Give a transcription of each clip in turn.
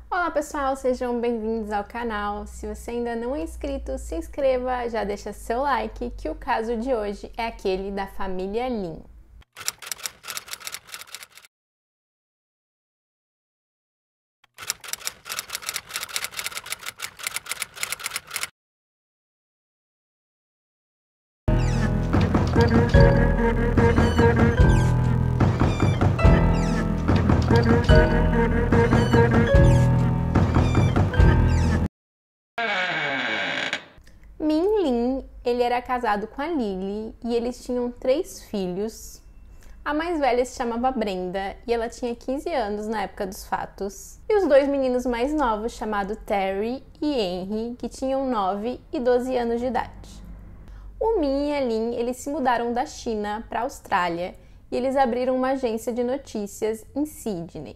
Olá pessoal, sejam bem-vindos ao canal. Se você ainda não é inscrito, se inscreva, já deixa seu like, que o caso de hoje é aquele da família Lin. Min Lin, ele era casado com a Lily e eles tinham 3 filhos. A mais velha se chamava Brenda e ela tinha 15 anos na época dos fatos. E os 2 meninos mais novos, chamados Terry e Henry, que tinham 9 e 12 anos de idade. O Min e a Lin, eles se mudaram da China para a Austrália e eles abriram uma agência de notícias em Sydney.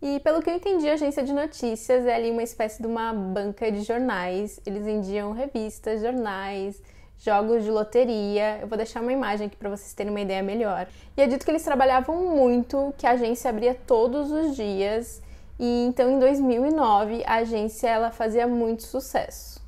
E pelo que eu entendi, a agência de notícias é ali uma espécie de uma banca de jornais. Eles vendiam revistas, jornais, jogos de loteria. Eu vou deixar uma imagem aqui para vocês terem uma ideia melhor. E é dito que eles trabalhavam muito, que a agência abria todos os dias. E então em 2009 a agência ela fazia muito sucesso.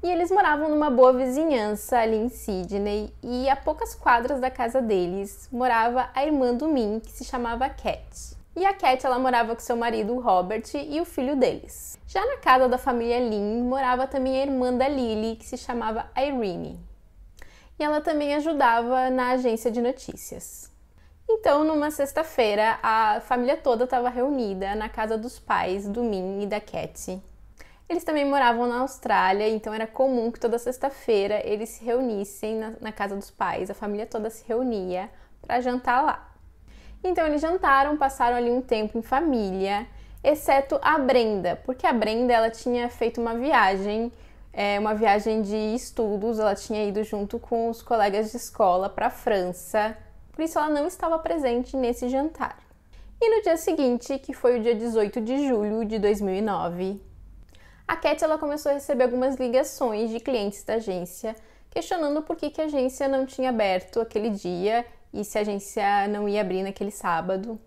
E eles moravam numa boa vizinhança ali em Sydney. E a poucas quadras da casa deles morava a irmã do Min, que se chamava Cat. E a Cat, ela morava com seu marido, Robert, e o filho deles. Já na casa da família Lin, morava também a irmã da Lily, que se chamava Irene. E ela também ajudava na agência de notícias. Então, numa sexta-feira, a família toda estava reunida na casa dos pais do Min e da Cat. Eles também moravam na Austrália, então era comum que toda sexta-feira eles se reunissem na casa dos pais. A família toda se reunia para jantar lá. Então eles jantaram, passaram ali um tempo em família, exceto a Brenda, porque a Brenda ela tinha feito uma viagem de estudos, ela tinha ido junto com os colegas de escola para a França, por isso ela não estava presente nesse jantar. E no dia seguinte, que foi o dia 18 de julho de 2009, a Cat ela começou a receber algumas ligações de clientes da agência, questionando por que a agência não tinha aberto aquele dia e se a agência não ia abrir naquele sábado.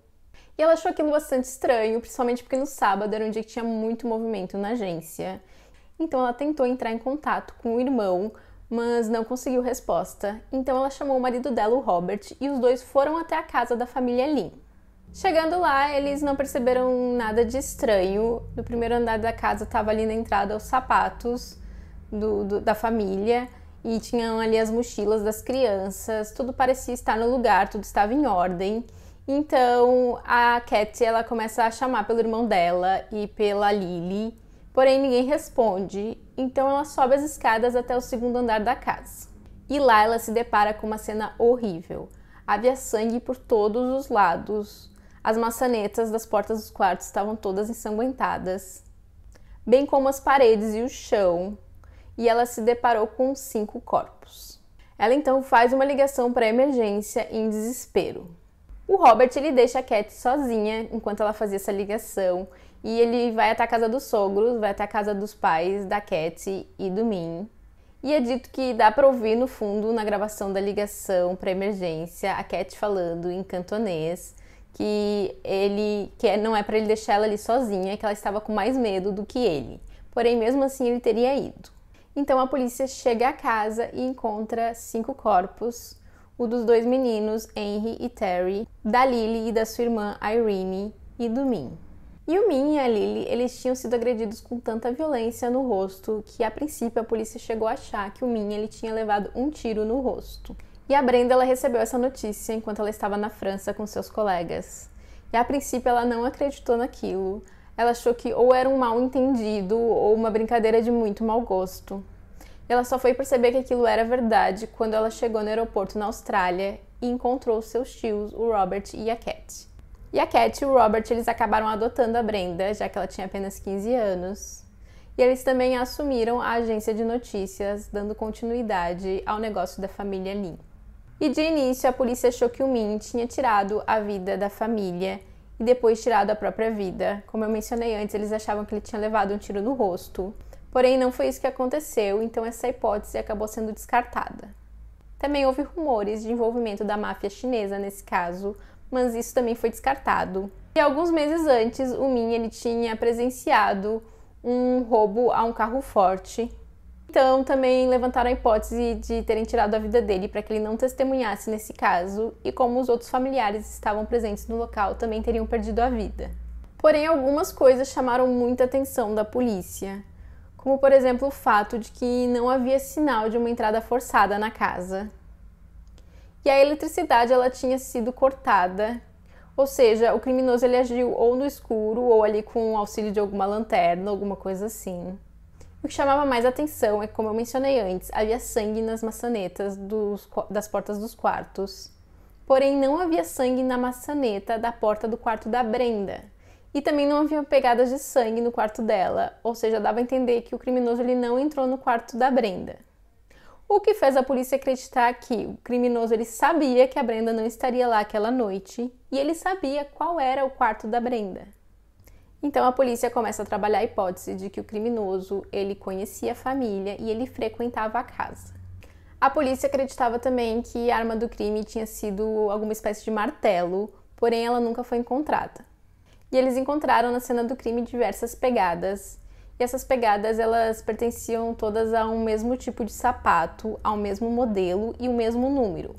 E ela achou aquilo bastante estranho, principalmente porque no sábado era um dia que tinha muito movimento na agência. Então ela tentou entrar em contato com o irmão, mas não conseguiu resposta. Então ela chamou o marido dela, o Robert, e os dois foram até a casa da família Lin. Chegando lá, eles não perceberam nada de estranho. No primeiro andar da casa estava ali na entrada os sapatos da família. E tinham ali as mochilas das crianças, tudo parecia estar no lugar, tudo estava em ordem. Então a Cat ela começa a chamar pelo irmão dela e pela Lily, porém ninguém responde. Então ela sobe as escadas até o segundo andar da casa. E lá ela se depara com uma cena horrível. Havia sangue por todos os lados, as maçanetas das portas dos quartos estavam todas ensanguentadas, bem como as paredes e o chão. E ela se deparou com 5 corpos. Ela então faz uma ligação para a emergência em desespero. O Robert ele deixa a Cat sozinha enquanto ela fazia essa ligação e ele vai até a casa dos sogros, vai até a casa dos pais da Cat e do Min. E é dito que dá para ouvir no fundo, na gravação da ligação para emergência, a Cat falando em cantonês que não é para ele deixar ela ali sozinha, que ela estava com mais medo do que ele. Porém, mesmo assim, ele teria ido. Então a polícia chega à casa e encontra 5 corpos, o dos 2 meninos, Henry e Terry, da Lily e da sua irmã Irene e do Min. E o Min e a Lily, eles tinham sido agredidos com tanta violência no rosto que a princípio a polícia chegou a achar que o Min ele tinha levado um tiro no rosto. E a Brenda ela recebeu essa notícia enquanto ela estava na França com seus colegas. E a princípio ela não acreditou naquilo. Ela achou que ou era um mal-entendido ou uma brincadeira de muito mau gosto. Ela só foi perceber que aquilo era verdade quando ela chegou no aeroporto na Austrália e encontrou seus tios, o Robert e a Cat. E a Cat e o Robert eles acabaram adotando a Brenda, já que ela tinha apenas 15 anos. E eles também assumiram a agência de notícias, dando continuidade ao negócio da família Lin. E de início a polícia achou que o Min tinha tirado a vida da família e depois tirado a própria vida. Como eu mencionei antes, eles achavam que ele tinha levado um tiro no rosto. Porém, não foi isso que aconteceu, então essa hipótese acabou sendo descartada. Também houve rumores de envolvimento da máfia chinesa nesse caso, mas isso também foi descartado. E alguns meses antes, o Min ele tinha presenciado um roubo a um carro forte. Então, também levantaram a hipótese de terem tirado a vida dele para que ele não testemunhasse nesse caso, e como os outros familiares estavam presentes no local, também teriam perdido a vida. Porém, algumas coisas chamaram muita atenção da polícia, como, por exemplo, o fato de que não havia sinal de uma entrada forçada na casa. E a eletricidade ela tinha sido cortada, ou seja, o criminoso ele agiu ou no escuro ou ali com o auxílio de alguma lanterna, alguma coisa assim. O que chamava mais atenção é que, como eu mencionei antes, havia sangue nas maçanetas das portas dos quartos. Porém, não havia sangue na maçaneta da porta do quarto da Brenda. E também não havia pegadas de sangue no quarto dela, ou seja, dava a entender que o criminoso ele não entrou no quarto da Brenda. O que fez a polícia acreditar que o criminoso ele sabia que a Brenda não estaria lá aquela noite e ele sabia qual era o quarto da Brenda. Então a polícia começa a trabalhar a hipótese de que o criminoso ele conhecia a família e ele frequentava a casa. A polícia acreditava também que a arma do crime tinha sido alguma espécie de martelo, porém ela nunca foi encontrada. E eles encontraram na cena do crime diversas pegadas, e essas pegadas elas pertenciam todas a um mesmo tipo de sapato, ao mesmo modelo e o mesmo número,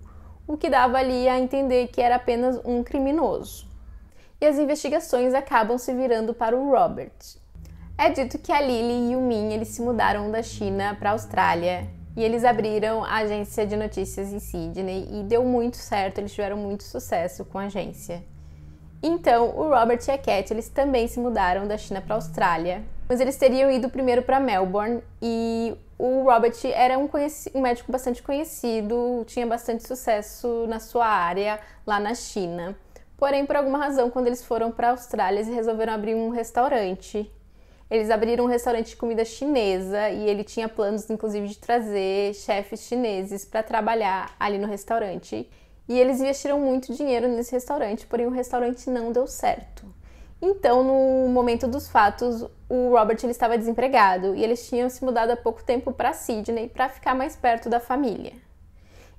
o que dava ali a entender que era apenas um criminoso. E as investigações acabam se virando para o Robert. É dito que a Lily e o Min eles se mudaram da China para a Austrália e eles abriram a agência de notícias em Sydney e deu muito certo, eles tiveram muito sucesso com a agência. Então, o Robert e a Cat eles também se mudaram da China para a Austrália, mas eles teriam ido primeiro para Melbourne e o Robert era um médico bastante conhecido, tinha bastante sucesso na sua área lá na China. Porém, por alguma razão, quando eles foram para a Austrália, eles resolveram abrir um restaurante. Eles abriram um restaurante de comida chinesa e ele tinha planos, inclusive, de trazer chefes chineses para trabalhar ali no restaurante. E eles investiram muito dinheiro nesse restaurante, porém o restaurante não deu certo. Então, no momento dos fatos, o Robert ele estava desempregado e eles tinham se mudado há pouco tempo para Sydney para ficar mais perto da família.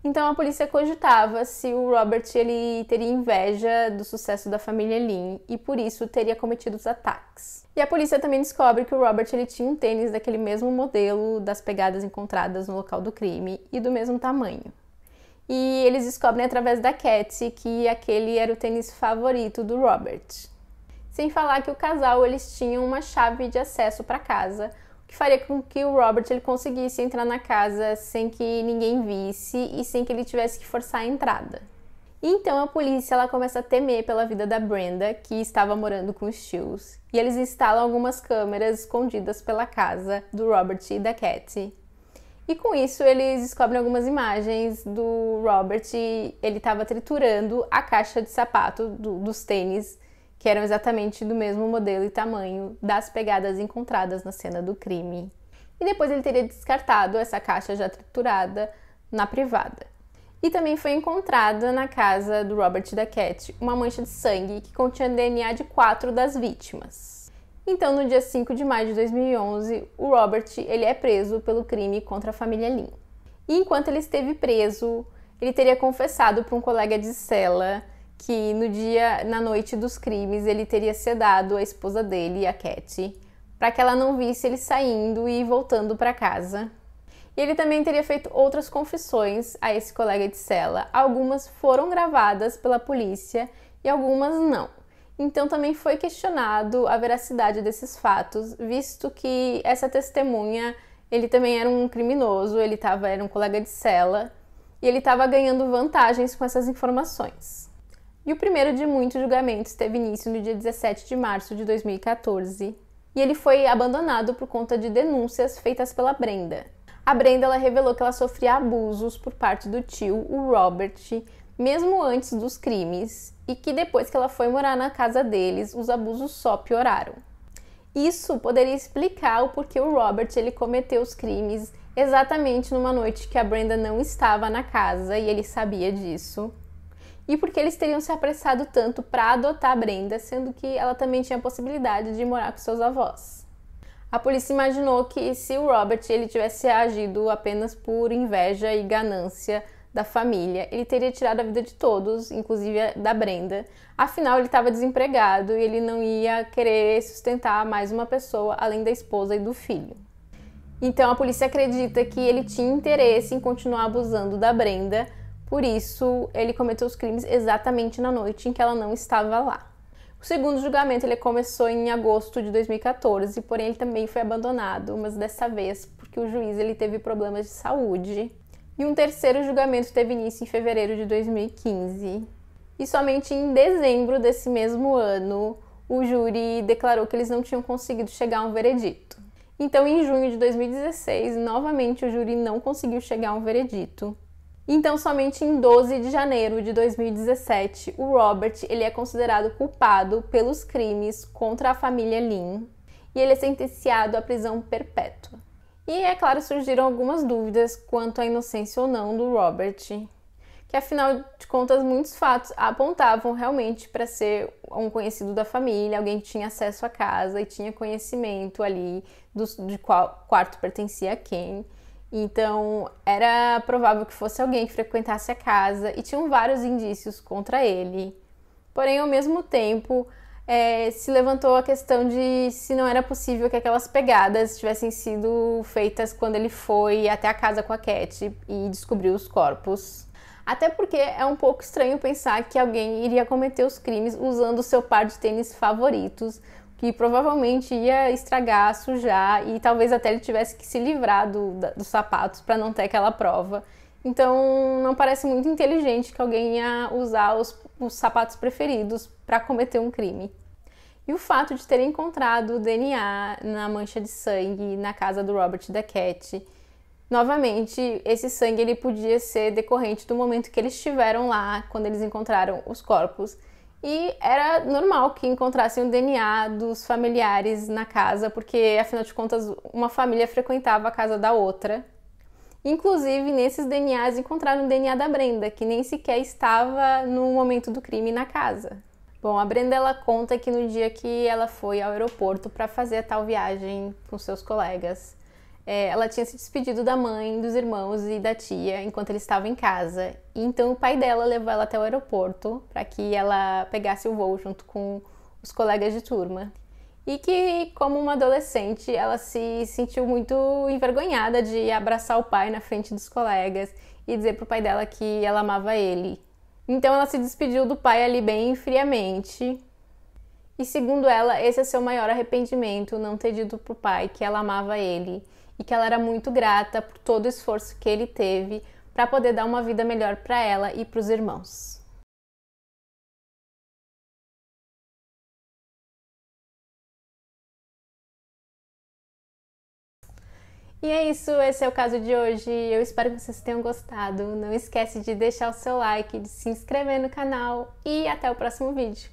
Então a polícia cogitava se o Robert ele teria inveja do sucesso da família Lin e por isso teria cometido os ataques. E a polícia também descobre que o Robert ele tinha um tênis daquele mesmo modelo das pegadas encontradas no local do crime e do mesmo tamanho. E eles descobrem através da Cat que aquele era o tênis favorito do Robert. Sem falar que o casal eles tinham uma chave de acesso para casa, que faria com que o Robert ele conseguisse entrar na casa sem que ninguém visse e sem que ele tivesse que forçar a entrada. E então a polícia ela começa a temer pela vida da Brenda, que estava morando com os tios, e eles instalam algumas câmeras escondidas pela casa do Robert e da Cat. E com isso eles descobrem algumas imagens do Robert, ele estava triturando a caixa de sapato dos tênis, que eram exatamente do mesmo modelo e tamanho das pegadas encontradas na cena do crime. E depois ele teria descartado essa caixa já triturada na privada. E também foi encontrada na casa do Robert e da Cat uma mancha de sangue que continha DNA de 4 das vítimas. Então, no dia 5 de maio de 2011, o Robert ele é preso pelo crime contra a família Lin. E enquanto ele esteve preso, ele teria confessado para um colega de cela que na noite dos crimes, ele teria sedado a esposa dele, a Cat, para que ela não visse ele saindo e voltando para casa. E ele também teria feito outras confissões a esse colega de cela. Algumas foram gravadas pela polícia e algumas não. Então também foi questionado a veracidade desses fatos, visto que essa testemunha, ele também era um criminoso, era um colega de cela, e ele estava ganhando vantagens com essas informações. E o primeiro de muitos julgamentos teve início no dia 17 de março de 2014, e ele foi abandonado por conta de denúncias feitas pela Brenda. A Brenda ela revelou que ela sofria abusos por parte do tio, o Robert, mesmo antes dos crimes, e que depois que ela foi morar na casa deles, os abusos só pioraram. Isso poderia explicar o porquê o Robert ele cometeu os crimes exatamente numa noite que a Brenda não estava na casa e ele sabia disso. E porque eles teriam se apressado tanto para adotar a Brenda, sendo que ela também tinha a possibilidade de morar com seus avós. A polícia imaginou que se o Robert ele tivesse agido apenas por inveja e ganância da família, ele teria tirado a vida de todos, inclusive da Brenda. Afinal, ele estava desempregado e ele não ia querer sustentar mais uma pessoa além da esposa e do filho. Então a polícia acredita que ele tinha interesse em continuar abusando da Brenda, por isso ele cometeu os crimes exatamente na noite em que ela não estava lá. O segundo julgamento ele começou em agosto de 2014, porém ele também foi abandonado, mas dessa vez porque o juiz ele teve problemas de saúde. E um terceiro julgamento teve início em fevereiro de 2015. E somente em dezembro desse mesmo ano, o júri declarou que eles não tinham conseguido chegar a um veredito. Então, em junho de 2016, novamente o júri não conseguiu chegar a um veredito. Então, somente em 12 de janeiro de 2017, o Robert ele é considerado culpado pelos crimes contra a família Lynn e ele é sentenciado à prisão perpétua. E, é claro, surgiram algumas dúvidas quanto à inocência ou não do Robert, que afinal de contas muitos fatos apontavam realmente para ser um conhecido da família, alguém que tinha acesso à casa e tinha conhecimento ali de qual quarto pertencia a quem. Então, era provável que fosse alguém que frequentasse a casa e tinham vários indícios contra ele. Porém, ao mesmo tempo, se levantou a questão de se não era possível que aquelas pegadas tivessem sido feitas quando ele foi até a casa com a Cat e descobriu os corpos. Até porque é um pouco estranho pensar que alguém iria cometer os crimes usando o seu par de tênis favoritos, que provavelmente ia estragar, sujar e talvez até ele tivesse que se livrar dos sapatos para não ter aquela prova. Então não parece muito inteligente que alguém ia usar os sapatos preferidos para cometer um crime. E o fato de terem encontrado o DNA na mancha de sangue na casa do Robert e da Cat, novamente, esse sangue ele podia ser decorrente do momento que eles estiveram lá, quando eles encontraram os corpos. E era normal que encontrassem o DNA dos familiares na casa, porque, afinal de contas, uma família frequentava a casa da outra. Inclusive, nesses DNAs encontraram o DNA da Brenda, que nem sequer estava no momento do crime na casa. Bom, a Brenda ela conta que no dia que ela foi ao aeroporto para fazer a tal viagem com seus colegas, ela tinha se despedido da mãe, dos irmãos e da tia enquanto eles estavam em casa. E então o pai dela levou ela até o aeroporto para que ela pegasse o voo junto com os colegas de turma. E que, como uma adolescente, ela se sentiu muito envergonhada de abraçar o pai na frente dos colegas e dizer pro pai dela que ela amava ele. Então ela se despediu do pai ali bem friamente. E segundo ela, esse é seu maior arrependimento, não ter dito pro pai que ela amava ele e que ela era muito grata por todo o esforço que ele teve para poder dar uma vida melhor para ela e para os irmãos. E é isso, esse é o caso de hoje. Eu espero que vocês tenham gostado. Não esquece de deixar o seu like, de se inscrever no canal e até o próximo vídeo.